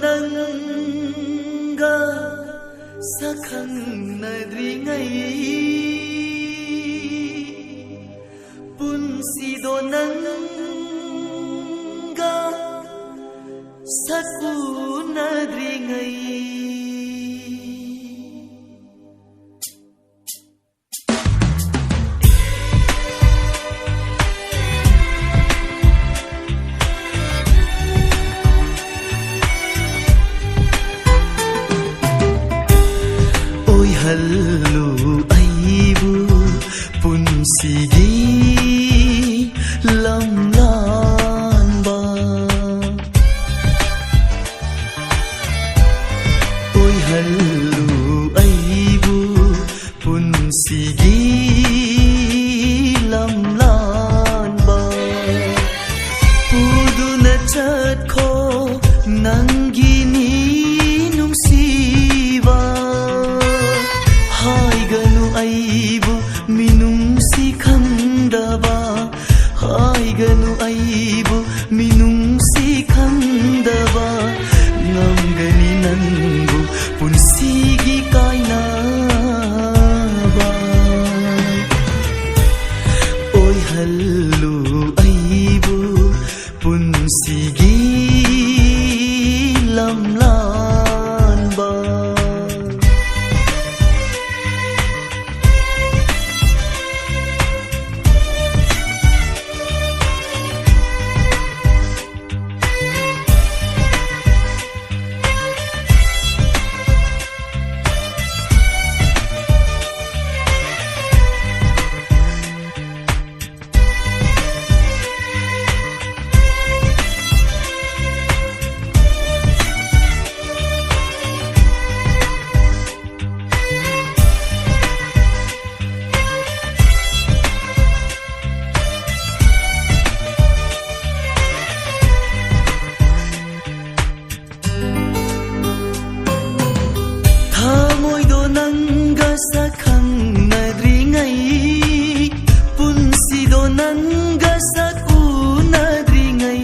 nanga sakhangnadringai punsido nanga sakunadringai Hallu aibu punsigi lamlan ba Oi hallu aibu punsigi lamlan ba Puduna chatko nangini nungsiba Haiganu aibu minungsi khandaba Haiganu aibu minungsi khandaba Ngamgani nanbu punsigi kainaba Oi hallu aibu punsigi lamlan ba Sakhangnadringai punsido nanga sakunadringai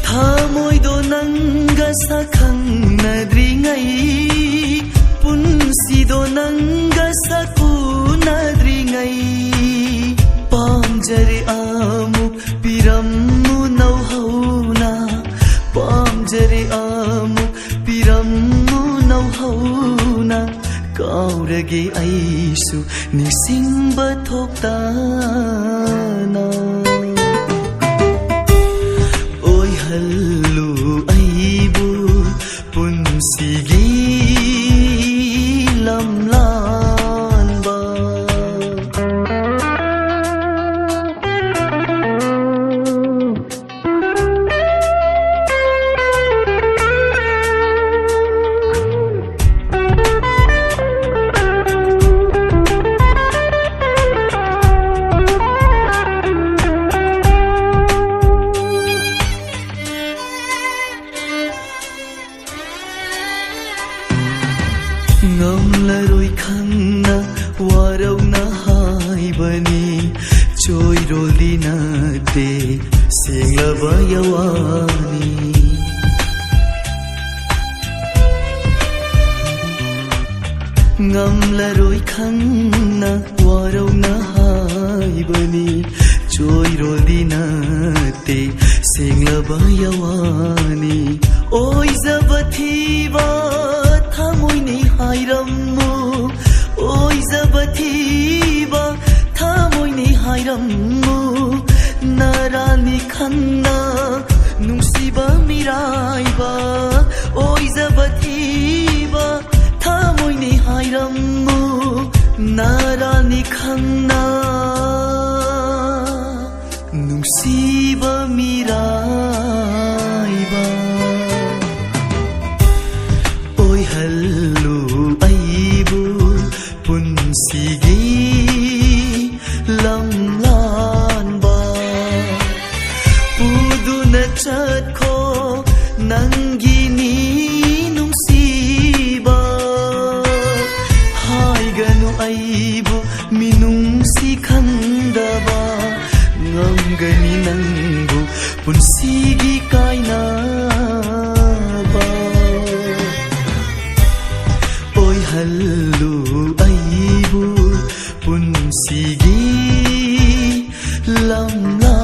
Thamoido nanga sakhangnadringai punsido nanga sakunadringai Pamjare amuk pirammu nauhauna Pamjare amuk pirammu nauhauna Kaurage aisu nisingba thoktana Oi hallu aibu punsigi lamlan ba Ngamlaroi khangna warauna haibani choiroli nate senglaba yawani Ngamlaroi khangna warauna haibani choiroli nate senglaba yawani Oi zabathiba Thamoini hairammu Oi zabathiba Thamoini hairammu Narani khanna nungsiba miraiba Oi zabathiba Thamoini hairammu Narani khanna nungsiba miraiba Oi hallu aibu punsigi lamlan ba Puduna chatko nangini nungsiba Haiganu aibu minungsi ꯊꯝꯒꯅꯤ ꯅꯪꯕꯨ ꯄꯨꯟꯁꯤꯒꯤ ꯀꯥꯏꯅꯕ ꯑꯣꯏꯍꯜꯂꯨ ꯑꯩꯕꯨ ꯄꯨꯟꯁꯤꯒꯤ ꯂꯝꯂꯥ